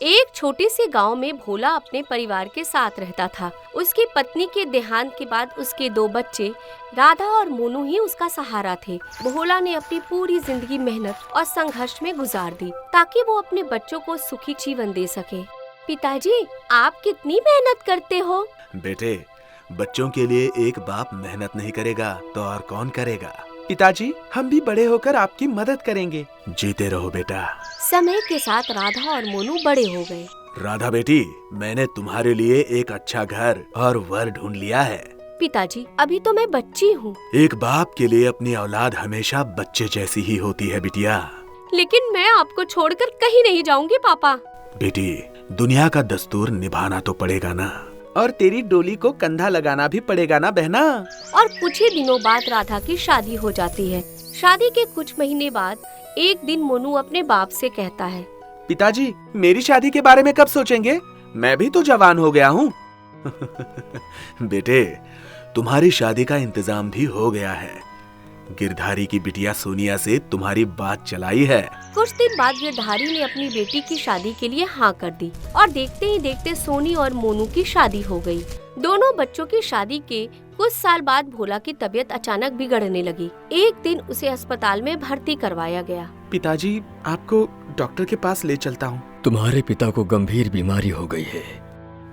एक छोटे से गांव में भोला अपने परिवार के साथ रहता था। उसकी पत्नी के देहांत के बाद उसके 2 बच्चे राधा और मोनू ही उसका सहारा थे। भोला ने अपनी पूरी जिंदगी मेहनत और संघर्ष में गुजार दी ताकि वो अपने बच्चों को सुखी जीवन दे सके। पिताजी, आप कितनी मेहनत करते हो? बेटे, बच्चों के लिए एक बाप मेहनत नहीं करेगा तो और कौन करेगा। पिताजी, हम भी बड़े होकर आपकी मदद करेंगे। जीते रहो बेटा। समय के साथ राधा और मोनू बड़े हो गए। राधा बेटी, मैंने तुम्हारे लिए एक अच्छा घर और वर ढूंढ लिया है। पिताजी, अभी तो मैं बच्ची हूँ। एक बाप के लिए अपनी औलाद हमेशा बच्चे जैसी ही होती है बिटिया। लेकिन मैं आपको छोड़कर कहीं नहीं जाऊंगी पापा। बेटी, दुनिया का दस्तूर निभाना तो पड़ेगा ना। और तेरी डोली को कंधा लगाना भी पड़ेगा ना बहना। और कुछ ही दिनों बाद राधा की शादी हो जाती है। शादी के कुछ महीने बाद एक दिन मोनू अपने बाप से कहता है, पिताजी, मेरी शादी के बारे में कब सोचेंगे? मैं भी तो जवान हो गया हूँ। बेटे, तुम्हारी शादी का इंतजाम भी हो गया है। गिरधारी की बिटिया सोनिया से तुम्हारी बात चलाई है। कुछ दिन बाद गिरधारी ने अपनी बेटी की शादी के लिए हाँ कर दी और देखते ही देखते सोनी और मोनू की शादी हो गई। दोनों बच्चों की शादी के कुछ साल बाद भोला की तबीयत अचानक बिगड़ने लगी। एक दिन उसे अस्पताल में भर्ती करवाया गया। पिताजी, आपको डॉक्टर के पास ले चलता हूँ। तुम्हारे पिता को गंभीर बीमारी हो गई है,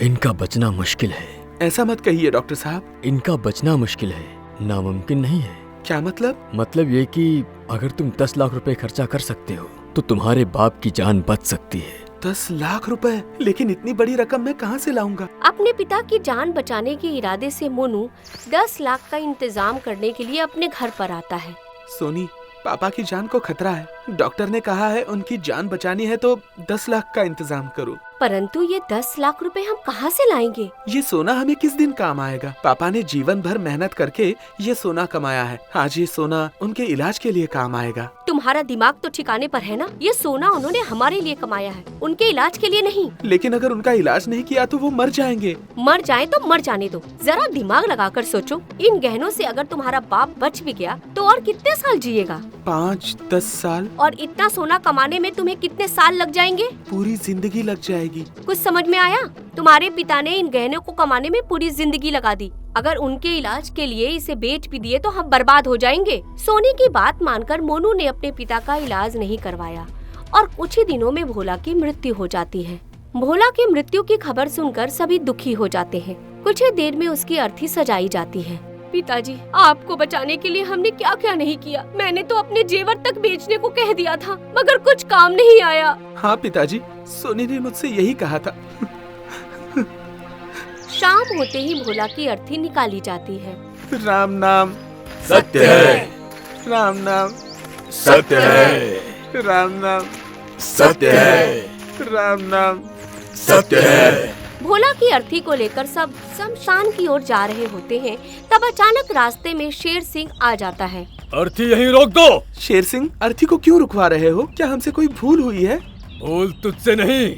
इनका बचना मुश्किल है। ऐसा मत कहिए डॉक्टर साहब। इनका बचना मुश्किल है, नामुमकिन नहीं है। क्या मतलब? मतलब ये कि अगर तुम 10 लाख रुपए खर्चा कर सकते हो तो तुम्हारे बाप की जान बच सकती है। 10 लाख रुपए? लेकिन इतनी बड़ी रकम मैं कहाँ से लाऊंगा? अपने पिता की जान बचाने के इरादे से मोनू 10 लाख का इंतजाम करने के लिए अपने घर पर आता है। सोनी, पापा की जान को खतरा है। डॉक्टर ने कहा है उनकी जान बचानी है तो 10 लाख का इंतजाम करो। परंतु ये 10 लाख रुपए हम कहाँ से लाएंगे? ये सोना हमें किस दिन काम आएगा? पापा ने जीवन भर मेहनत करके ये सोना कमाया है। आज ये सोना उनके इलाज के लिए काम आएगा। तुम्हारा दिमाग तो ठिकाने पर है ना? ये सोना उन्होंने हमारे लिए कमाया है, उनके इलाज के लिए नहीं। लेकिन अगर उनका इलाज नहीं किया तो वो मर जाएंगे। मर जाए तो मर जाने दो, जरा दिमाग लगाकर सोचो। इन गहनों से अगर तुम्हारा बाप बच भी गया तो और कितने साल जिएगा? 5-10 साल। और इतना सोना कमाने में तुम्हें कितने साल लग जाएंगे? पूरी जिंदगी लग जाएगी। कुछ समझ में आया? तुम्हारे पिता ने इन गहनों को कमाने में पूरी जिंदगी लगा दी। अगर उनके इलाज के लिए इसे बेच भी दिए तो हम बर्बाद हो जाएंगे। सोनी की बात मानकर मोनू ने अपने पिता का इलाज नहीं करवाया और कुछ ही दिनों में भोला की मृत्यु हो जाती है। भोला की मृत्यु की खबर सुनकर सभी दुखी हो जाते हैं। कुछ ही देर में उसकी अर्थी सजाई जाती है। पिताजी, आपको बचाने के लिए हमने क्या क्या नहीं किया। मैंने तो अपने जेवर तक बेचने को कह दिया था, मगर कुछ काम नहीं आया। हाँ पिताजी, सोनी ने मुझसे यही कहा था। शाम होते ही भोला की अर्थी निकाली जाती है। राम नाम सत्य है। राम नाम सत्य है। राम नाम सत्य है। राम नाम सत्य है। भोला की अर्थी को लेकर सब शमशान की ओर जा रहे होते हैं। तब अचानक रास्ते में शेर सिंह आ जाता है। अर्थी यहीं रोक दो। शेर सिंह, अर्थी को क्यों रुकवा रहे हो? क्या हमसे कोई भूल हुई है? भूल तुझसे नहीं,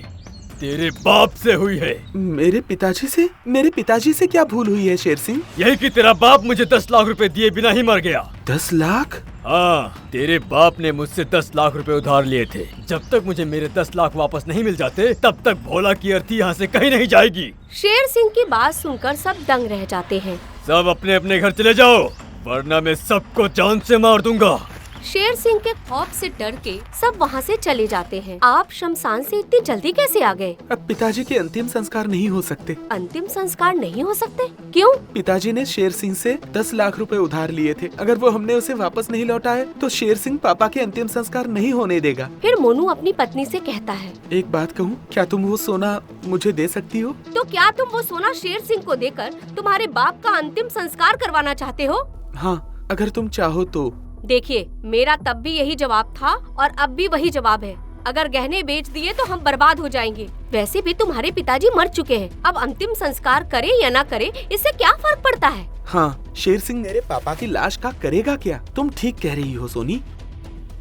तेरे बाप से हुई है। मेरे पिताजी से? मेरे पिताजी से क्या भूल हुई है शेर सिंह? यही कि तेरा बाप मुझे 10 लाख रुपए दिए बिना ही मर गया। 10 लाख? हाँ, तेरे बाप ने मुझसे 10 लाख रुपए उधार लिए थे। जब तक मुझे मेरे 10 लाख वापस नहीं मिल जाते तब तक भोला की अर्थी यहाँ से कहीं नहीं जाएगी। शेर सिंह की बात सुनकर सब दंग रह जाते हैं। सब अपने अपने घर चले जाओ, वरना मैं सबको जान से मार दूंगा। शेर सिंह के खौफ से डर के सब वहाँ से चले जाते हैं। आप शमशान से इतनी जल्दी कैसे आ गए? अब पिताजी के अंतिम संस्कार नहीं हो सकते। अंतिम संस्कार नहीं हो सकते? क्यों? पिताजी ने शेर सिंह से 10 लाख रुपए उधार लिए थे। अगर वो हमने उसे वापस नहीं लौटाए तो शेर सिंह पापा के अंतिम संस्कार नहीं होने देगा। फिर मोनू अपनी पत्नी से कहता है, एक बात कहूँ, क्या तुम वो सोना मुझे दे सकती हो? तो क्या तुम वो सोना शेर सिंह को देकर तुम्हारे बाप का अंतिम संस्कार करवाना चाहते हो? हाँ, अगर तुम चाहो तो। देखिए, मेरा तब भी यही जवाब था और अब भी वही जवाब है। अगर गहने बेच दिए तो हम बर्बाद हो जाएंगे। वैसे भी तुम्हारे पिताजी मर चुके हैं। अब अंतिम संस्कार करे या ना करे, इससे क्या फर्क पड़ता है? हाँ, शेर सिंह मेरे पापा की लाश का करेगा क्या? तुम ठीक कह रही हो सोनी।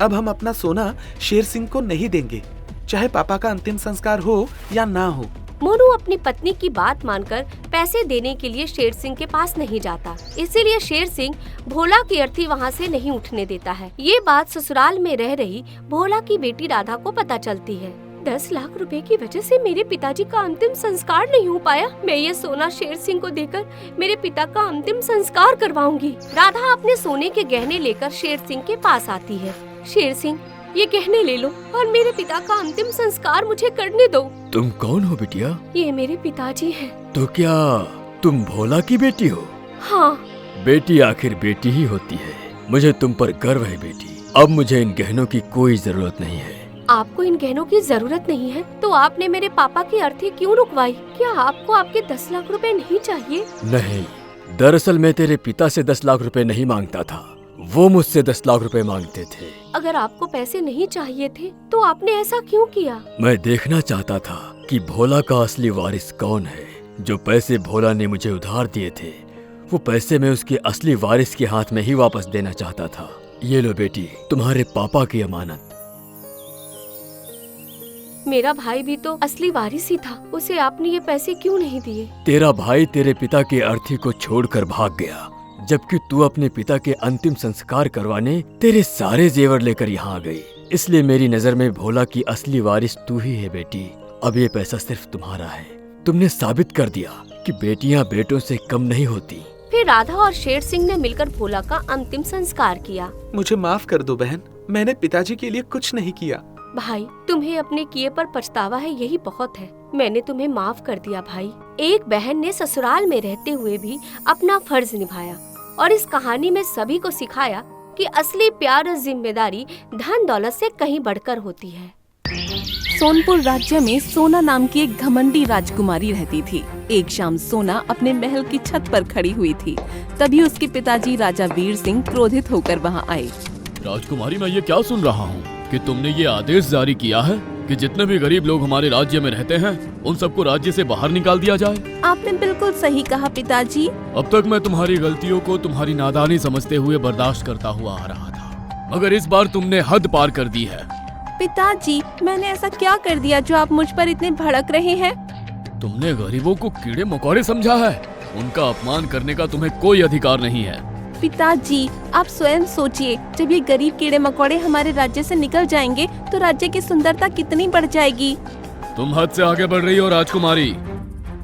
अब हम अपना सोना शेर सिंह को नहीं देंगे, चाहे पापा का अंतिम संस्कार हो या ना हो। मोनू अपनी पत्नी की बात मानकर पैसे देने के लिए शेर सिंह के पास नहीं जाता। इसीलिए शेर सिंह भोला की अर्थी वहाँ से नहीं उठने देता है। ये बात ससुराल में रह रही भोला की बेटी राधा को पता चलती है। 10 लाख रुपए की वजह से मेरे पिताजी का अंतिम संस्कार नहीं हो पाया। मैं ये सोना शेर सिंह को देकर मेरे पिता का अंतिम संस्कार करवाऊंगी। राधा अपने सोने के गहने लेकर शेर सिंह के पास आती है। शेर सिंह, ये गहने ले लो और मेरे पिता का अंतिम संस्कार मुझे करने दो। तुम कौन हो बिटिया? ये मेरे पिताजी हैं। तो क्या तुम भोला की बेटी हो? हाँ। बेटी आखिर बेटी ही होती है। मुझे तुम पर गर्व है बेटी। अब मुझे इन गहनों की कोई जरूरत नहीं है। आपको इन गहनों की जरूरत नहीं है तो आपने मेरे पापा की अर्थी क्यों रुकवाई? क्या आपको आपके 10 लाख रुपए नहीं चाहिए? नहीं, दरअसल मैं तेरे पिता से 10 लाख रुपए नहीं मांगता था, वो मुझसे 10 लाख रुपए मांगते थे। अगर आपको पैसे नहीं चाहिए थे तो आपने ऐसा क्यों किया? मैं देखना चाहता था कि भोला का असली वारिस कौन है। जो पैसे भोला ने मुझे उधार दिए थे, वो पैसे मैं उसके असली वारिस के हाथ में ही वापस देना चाहता था। ये लो बेटी, तुम्हारे पापा की अमानत। मेरा भाई भी तो असली वारिस ही था, उसे आपने ये पैसे क्यों नहीं दिए? तेरा भाई तेरे पिता के अर्थी को छोड़कर भाग गया, जबकि तू अपने पिता के अंतिम संस्कार करवाने तेरे सारे जेवर लेकर यहाँ आ गई। इसलिए मेरी नजर में भोला की असली वारिस तू ही है बेटी। अब ये पैसा सिर्फ तुम्हारा है। तुमने साबित कर दिया कि बेटियाँ बेटों से कम नहीं होती। फिर राधा और शेर सिंह ने मिलकर भोला का अंतिम संस्कार किया। मुझे माफ कर दो बहन, मैंने पिताजी के लिए कुछ नहीं किया। भाई, तुम्हें अपने किए पर पछतावा है, यही बहुत है। मैंने तुम्हें माफ कर दिया भाई। एक बहन ने ससुराल में रहते हुए भी अपना फर्ज निभाया और इस कहानी में सभी को सिखाया कि असली प्यार और जिम्मेदारी धन दौलत से कहीं बढ़कर होती है। सोनपुर राज्य में सोना नाम की एक घमंडी राजकुमारी रहती थी। एक शाम सोना अपने महल की छत पर खड़ी हुई थी। तभी उसके पिताजी राजा वीर सिंह क्रोधित होकर वहां आए। राजकुमारी, मैं ये क्या सुन रहा हूँ कि तुमने ये आदेश जारी किया है कि जितने भी गरीब लोग हमारे राज्य में रहते हैं उन सबको राज्य से बाहर निकाल दिया जाए। आपने बिल्कुल सही कहा पिताजी। अब तक मैं तुम्हारी गलतियों को तुम्हारी नादानी समझते हुए बर्दाश्त करता हुआ आ रहा था, मगर इस बार तुमने हद पार कर दी है। पिताजी, मैंने ऐसा क्या कर दिया जो आप मुझ पर इतने भड़क रहे हैं? तुमने गरीबों को कीड़े मकोड़े समझा है। उनका अपमान करने का तुम्हें कोई अधिकार नहीं है। पिताजी, आप स्वयं सोचिए, जब ये गरीब कीड़े मकोड़े हमारे राज्य से निकल जाएंगे तो राज्य की सुंदरता कितनी बढ़ जाएगी। तुम हद से आगे बढ़ रही हो राजकुमारी।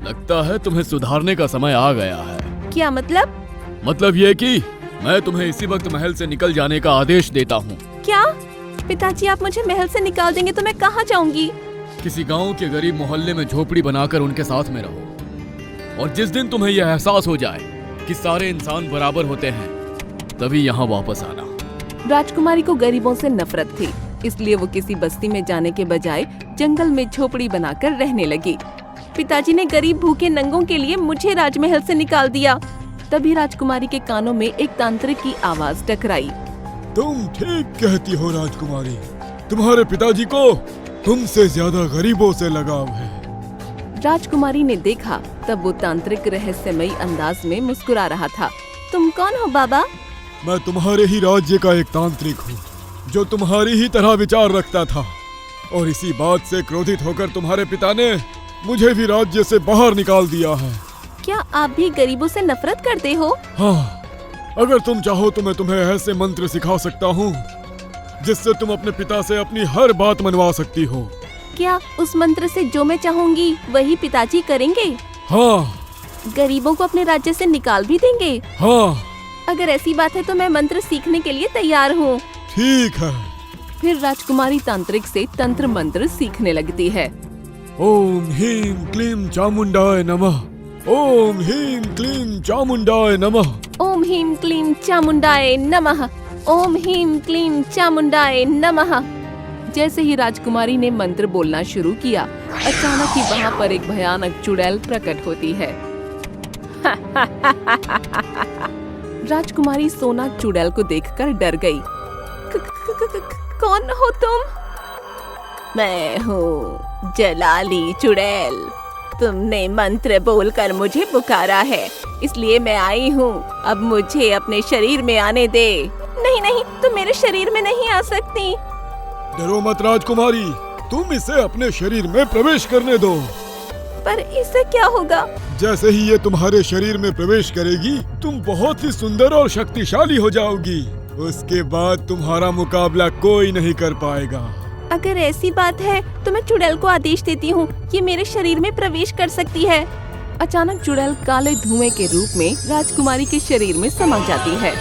लगता है तुम्हें सुधारने का समय आ गया है। क्या मतलब? मतलब ये कि मैं तुम्हें इसी वक्त महल से निकल जाने का आदेश देता हूँ। क्या? पिताजी, आप मुझे महल से निकाल देंगे तो मैं कहाँ जाऊँगी? किसी गांव के गरीब मोहल्ले में झोपड़ी बनाकर उनके साथ में रहो, और जिस दिन तुम्हें यह एहसास हो जाए कि सारे इंसान बराबर होते हैं, तभी यहाँ वापस आना। राजकुमारी को गरीबों से नफरत थी, इसलिए वो किसी बस्ती में जाने के बजाय जंगल में झोपड़ी बनाकर रहने लगी। पिताजी ने गरीब भूखे नंगों के लिए मुझे राजमहल से निकाल दिया। तभी राजकुमारी के कानों में एक तांत्रिक की आवाज टकराई। तुम ठीक कहती हो राजकुमारी, तुम्हारे पिताजी को तुमसे ज्यादा गरीबों से लगाव है। राजकुमारी ने देखा तब वो तांत्रिक रहस्यमयी अंदाज में मुस्कुरा रहा था। तुम कौन हो बाबा? मैं तुम्हारे ही राज्य का एक तांत्रिक हूँ जो तुम्हारी ही तरह विचार रखता था, और इसी बात से क्रोधित होकर तुम्हारे पिता ने मुझे भी राज्य से बाहर निकाल दिया है। क्या आप भी गरीबों से नफरत करते हो? हाँ, अगर तुम चाहो तो मैं तुम्हें ऐसे मंत्र सिखा सकता हूँ जिससे तुम अपने पिता से अपनी हर बात मनवा सकती हो। क्या उस मंत्र से जो मैं चाहूँगी वही पिताजी करेंगे? हाँ। गरीबों को अपने राज्य से निकाल भी देंगे? हाँ। अगर ऐसी बात है तो मैं मंत्र सीखने के लिए तैयार हूँ। ठीक है। फिर राजकुमारी तांत्रिक से तंत्र मंत्र सीखने लगती है। ओम ह्रीं क्लीं चामुंडाय नमः। ओम ह्रीं क्लीं चामुंडाय नमः। ओम ह्रीं क्लीं चामुंडाय नमः। ओम ह्रीं क्लीं चामुंडाय नमः। जैसे ही राजकुमारी ने मंत्र बोलना शुरू किया, अचानक ही वहाँ पर एक भयानक चुड़ैल प्रकट होती है। राजकुमारी सोना चुड़ैल को देखकर डर गई। कौन हो तुम? मैं हूँ जलाली चुड़ैल। तुमने मंत्र बोलकर मुझे पुकारा है, इसलिए मैं आई हूँ। अब मुझे अपने शरीर में आने दे। नहीं नहीं, तुम मेरे शरीर में नहीं आ सकती। डरो मत राजकुमारी, तुम इसे अपने शरीर में प्रवेश करने दो। पर इससे क्या होगा? जैसे ही ये तुम्हारे शरीर में प्रवेश करेगी, तुम बहुत ही सुंदर और शक्तिशाली हो जाओगी। उसके बाद तुम्हारा मुकाबला कोई नहीं कर पाएगा। अगर ऐसी बात है तो मैं चुड़ैल को आदेश देती हूँ, ये मेरे शरीर में प्रवेश कर सकती है। अचानक चुड़ैल काले धुएं के रूप में राजकुमारी के शरीर में समा जाती है।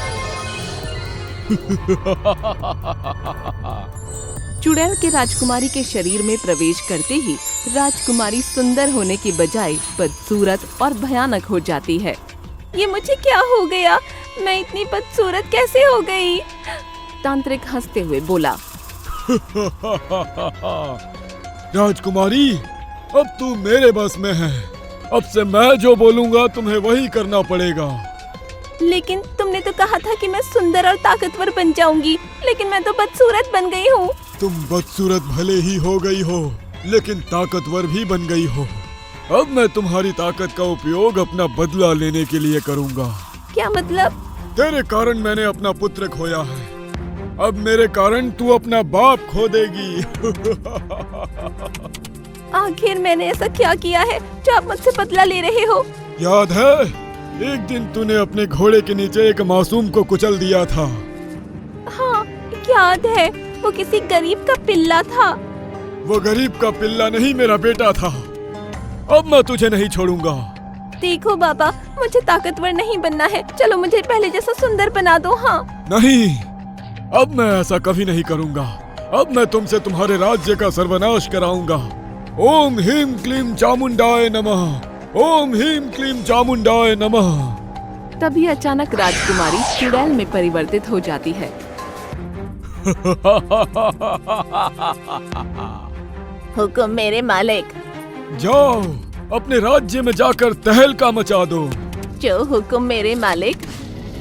चुड़ैल के राजकुमारी के शरीर में प्रवेश करते ही राजकुमारी सुंदर होने की बजाय बदसूरत और भयानक हो जाती है। ये मुझे क्या हो गया? मैं इतनी बदसूरत कैसे हो गई? तांत्रिक हंसते हुए बोला। राजकुमारी, अब तू मेरे बस में है। अब से मैं जो बोलूँगा तुम्हें वही करना पड़ेगा। लेकिन तुमने तो कहा था कि मैं सुंदर और ताकतवर बन जाऊंगी, लेकिन मैं तो बदसूरत बन गई हूँ। तुम बदसूरत भले ही हो गई हो, लेकिन ताकतवर भी बन गई हो। अब मैं तुम्हारी ताकत का उपयोग अपना बदला लेने के लिए करूँगा। क्या मतलब? तेरे कारण मैंने अपना पुत्र खोया है, अब मेरे कारण तू अपना बाप खो देगी। आखिर मैंने ऐसा क्या किया है जो आप मुझसे बदला ले रहे हो? याद है, एक दिन तूने अपने घोड़े के नीचे एक मासूम को कुचल दिया था। हाँ, याद है, वो किसी गरीब का पिल्ला था। वो गरीब का पिल्ला नहीं, मेरा बेटा था। अब मैं तुझे नहीं छोड़ूंगा। देखो बाबा, मुझे ताकतवर नहीं बनना है, चलो मुझे पहले जैसा सुंदर बना दो। हाँ नहीं, अब मैं ऐसा कभी नहीं करूंगा। अब मैं तुमसे तुम्हारे राज्य का सर्वनाश कराऊंगा। ओम ह्रीं क्लीं चामुंडाय नमः। ओम ह्रीं क्लीं चामुंडाय नमः। तभी अचानक राजकुमारी चुड़ैल में परिवर्तित हो जाती है। हुक्म मेरे मालिक। जाओ, अपने राज्य में जाकर तहलका मचा दो। जो हुक्म मेरे मालिक।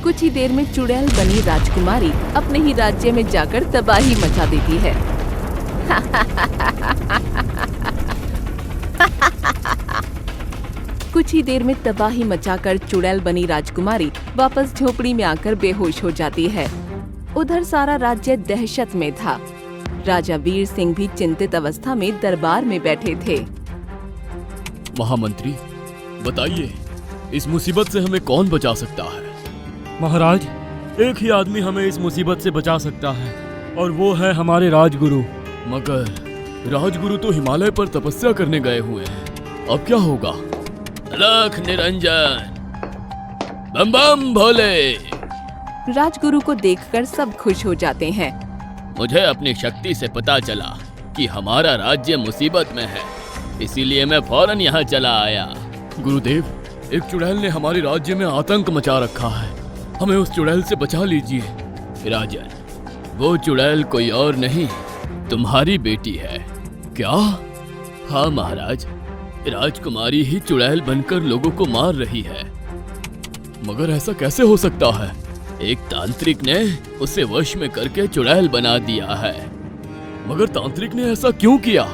कुछ ही देर में चुड़ैल बनी राजकुमारी अपने ही राज्य में जाकर तबाही मचा देती है। कुछ ही देर में तबाही मचाकर चुड़ैल बनी राजकुमारी वापस झोपड़ी में आकर बेहोश हो जाती है। उधर सारा राज्य दहशत में था। राजा वीर सिंह भी चिंतित अवस्था में दरबार में बैठे थे। महामंत्री, बताइए, इस मुसीबत से हमें कौन बचा सकता है? महाराज, एक ही आदमी हमें इस मुसीबत से बचा सकता है, और वो है हमारे राजगुरु। मगर राजगुरु तो हिमालय पर तपस्या करने गए हुए हैं, अब क्या होगा? अलख निरंजन, बम बम भोले। राजगुरु को देखकर सब खुश हो जाते हैं। मुझे अपनी शक्ति से पता चला कि हमारा राज्य मुसीबत में है, इसीलिए मैं फौरन यहाँ चला आया। गुरुदेव, एक चुड़ैल ने हमारे राज्य में आतंक मचा रखा है, हमें उस चुड़ैल से बचा लीजिए। राजन, वो चुड़ैल कोई और नहीं, तुम्हारी बेटी है। क्या? हाँ महाराज, राजकुमारी ही चुड़ैल बनकर लोगों को मार रही है। मगर ऐसा कैसे हो सकता है? एक तांत्रिक ने उसे वश में करके चुड़ैल बना दिया है। मगर तांत्रिक ने ऐसा क्यों किया?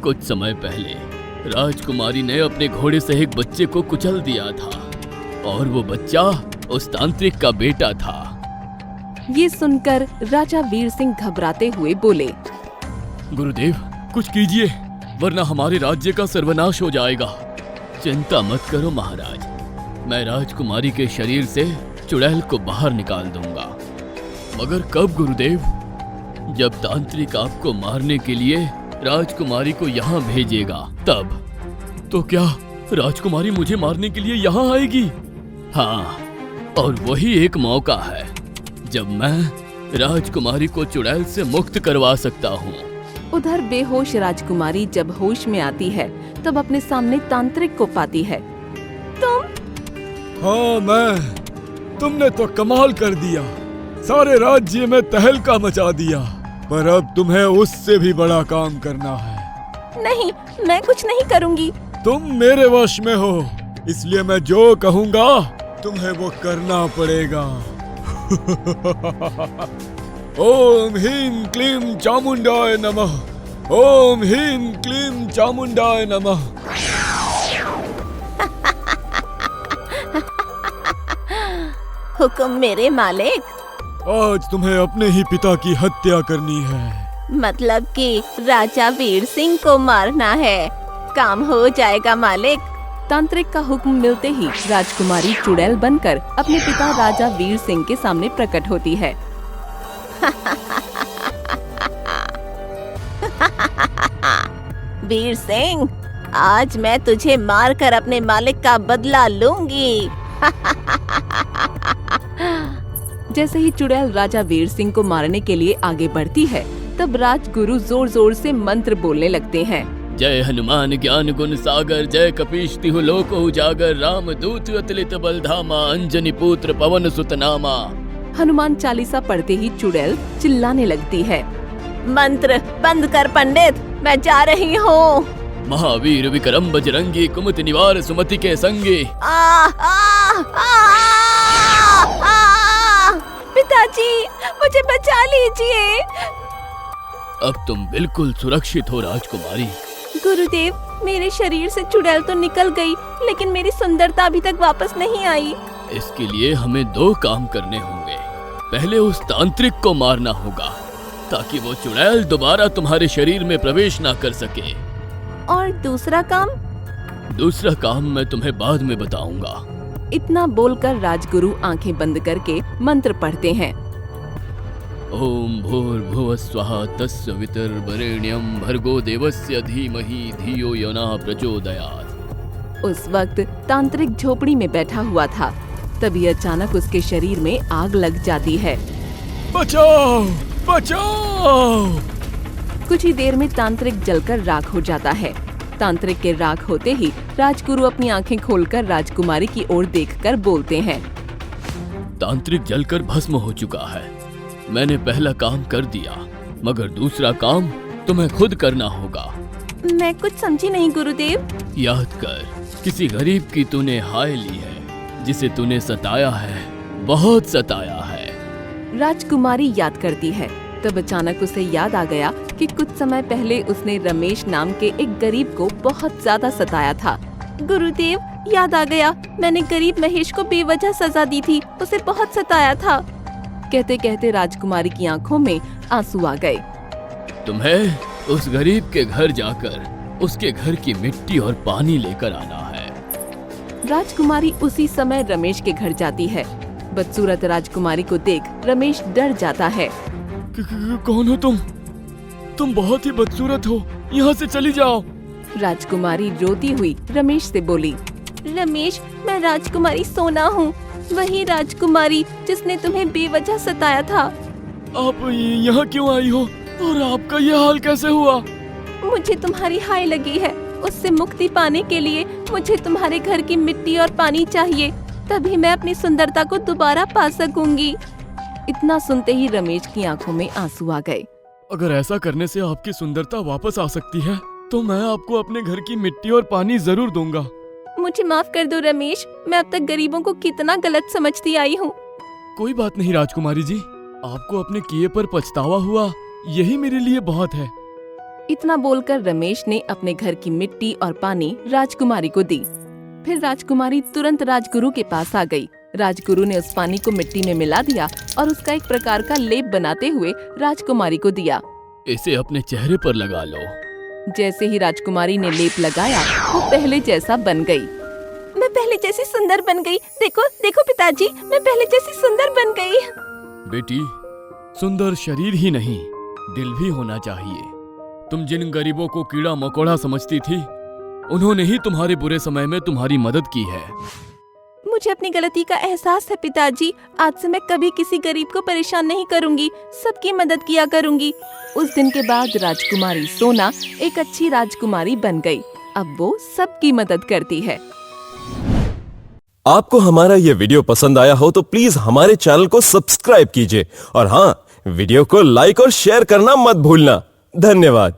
कुछ समय पहले राजकुमारी ने अपने घोड़े से एक बच्चे को कुचल दिया था, और वो बच्चा उस तांत्रिक का बेटा था। ये सुनकर राजा वीर सिंह घबराते हुए बोले। गुरुदेव, कुछ कीजिए, वरना हमारे राज्य का सर्वनाश हो जाएगा। चिंता मत करो महाराज, मैं राजकुमारी के शरीर से चुड़ैल को बाहर निकाल दूंगा। मगर कब गुरुदेव? जब तांत्रिक आपको मारने के लिए राजकुमारी को यहाँ भेजेगा तब। तो क्या राजकुमारी मुझे मारने के लिए यहाँ आएगी? हाँ, और वही एक मौका है जब मैं राजकुमारी को चुड़ैल से मुक्त करवा सकता हूँ। उधर बेहोश राजकुमारी जब होश में आती है तब अपने सामने तांत्रिक को पाती है। तुम? हाँ मैं। तुमने तो कमाल कर दिया, सारे राज्य में तहलका मचा दिया। पर अब तुम्हें उससे भी बड़ा काम करना है। नहीं, मैं कुछ नहीं करूँगी। तुम मेरे वश में हो, इसलिए मैं जो कहूँगा तुम्हें वो करना पड़ेगा। ओम ह्रीं क्लीं चामुंडाय नमः। ओम ह्रीं क्लीं चामुंडाय नमः। हुक्म मेरे मालिक। आज तुम्हें अपने ही पिता की हत्या करनी है। मतलब कि राजा वीर सिंह को मारना है। काम हो जाएगा मालिक। तांत्रिक का हुक्म मिलते ही राजकुमारी चुड़ैल बनकर अपने पिता राजा वीर सिंह के सामने प्रकट होती है। वीर सिंह, आज मैं तुझे मारकर अपने मालिक का बदला लूंगी। जैसे ही चुड़ैल राजा वीर सिंह को मारने के लिए आगे बढ़ती है, तब राजगुरु जोर जोर से मंत्र बोलने लगते हैं। जय हनुमान ज्ञान गुण सागर, जय कपीश तिहु लोक उजागर, राम दूत अतुलित बलधामा, अंजनी पुत्र पवन सुत नामा। हनुमान चालीसा पढ़ते ही चुड़ैल चिल्लाने लगती है, मंत्र बंद कर पंडित, मैं जा रही हूँ। महावीर विक्रम बजरंगी, कुमति निवार सुमति के संगी। पिताजी, मुझे बचा लीजिए। अब तुम बिल्कुल सुरक्षित हो राजकुमारी। गुरुदेव, मेरे शरीर से चुड़ैल तो निकल गई, लेकिन मेरी सुंदरता अभी तक वापस नहीं आई। इसके लिए हमें 2 काम करने होंगे। पहले उस तांत्रिक को मारना होगा ताकि वो चुड़ैल दोबारा तुम्हारे शरीर में प्रवेश ना कर सके। और दूसरा काम? दूसरा काम मैं तुम्हें बाद में बताऊंगा। इतना बोलकर राजगुरु आंखें बंद करके मंत्र पढ़ते हैं। ओम भूर्भुवः स्वः तत्सवितुर्वरेण्यं भर्गो देवस्य धीमहि धियो यो नः प्रचोदयात्। उस वक्त तांत्रिक झोपड़ी में बैठा हुआ था, तभी अचानक उसके शरीर में आग लग जाती है। बचाओ, बचाओ! कुछ ही देर में तांत्रिक जलकर राख हो जाता है। तांत्रिक के राख होते ही राजगुरु अपनी आंखें खोलकर राजकुमारी की ओर देखकर बोलते हैं। तांत्रिक जलकर भस्म हो चुका है। मैंने पहला काम कर दिया, मगर दूसरा काम तुम्हें खुद करना होगा। मैं कुछ समझी नहीं गुरुदेव। याद कर, किसी गरीब की तूने हाय ली है, जिसे तूने सताया है, बहुत सताया है। राजकुमारी याद करती है। तब अचानक उसे याद आ गया कि कुछ समय पहले उसने रमेश नाम के एक गरीब को बहुत ज्यादा सताया था। गुरुदेव, याद आ गया, मैंने गरीब महेश को बेवजह सजा दी थी, उसे बहुत सताया था। कहते कहते राजकुमारी की आंखों में आंसू आ गए। तुम्हें उस गरीब के घर जाकर उसके घर की मिट्टी और पानी लेकर आना है। राजकुमारी उसी समय रमेश के घर जाती है। बदसूरत राजकुमारी को देख रमेश डर जाता है। कौन हो तुम? तुम बहुत ही बदसूरत हो, यहाँ से चली जाओ। राजकुमारी रोती हुई रमेश से बोली, रमेश, मैं राजकुमारी सोना हूँ, वही राजकुमारी जिसने तुम्हें बेवजह सताया था। आप यहाँ क्यों आई हो और आपका ये हाल कैसे हुआ? मुझे तुम्हारी हाय लगी है, उससे मुक्ति पाने के लिए मुझे तुम्हारे घर की मिट्टी और पानी चाहिए, तभी मैं अपनी सुंदरता को दोबारा पा सकूंगी। इतना सुनते ही रमेश की आंखों में आंसू आ गए। अगर ऐसा करने से आपकी सुंदरता वापस आ सकती है, तो मैं आपको अपने घर की मिट्टी और पानी जरूर दूंगा। मुझे माफ कर दो रमेश, मैं अब तक गरीबों को कितना गलत समझती आई हूँ। कोई बात नहीं राजकुमारी जी, आपको अपने किए पर पछतावा हुआ, यही मेरे लिए बहुत है। इतना बोलकर रमेश ने अपने घर की मिट्टी और पानी राजकुमारी को दी। फिर राजकुमारी तुरंत राजगुरु के पास आ गई। राजगुरु ने उस पानी को मिट्टी में मिला दिया और उसका एक प्रकार का लेप बनाते हुए राजकुमारी को दिया। इसे अपने चेहरे पर लगा लो। जैसे ही राजकुमारी ने लेप लगाया, वो पहले जैसा बन गई। मैं पहले जैसी सुंदर बन गई। देखो देखो पिताजी, मैं पहले जैसी सुंदर बन गई। बेटी, सुंदर शरीर ही नहीं, दिल भी होना चाहिए। तुम जिन गरीबों को कीड़ा मकोड़ा समझती थी, उन्होंने ही तुम्हारे बुरे समय में तुम्हारी मदद की है। मुझे अपनी गलती का एहसास है पिताजी। आज से मैं कभी किसी गरीब को परेशान नहीं करूंगी, सबकी मदद किया करूंगी। उस दिन के बाद राजकुमारी सोना एक अच्छी राजकुमारी बन गई। अब वो सबकी मदद करती है। आपको हमारा ये वीडियो पसंद आया हो तो प्लीज हमारे चैनल को सब्सक्राइब कीजिए और हाँ, वीडियो को लाइक और शेयर करना मत भूलना। धन्यवाद।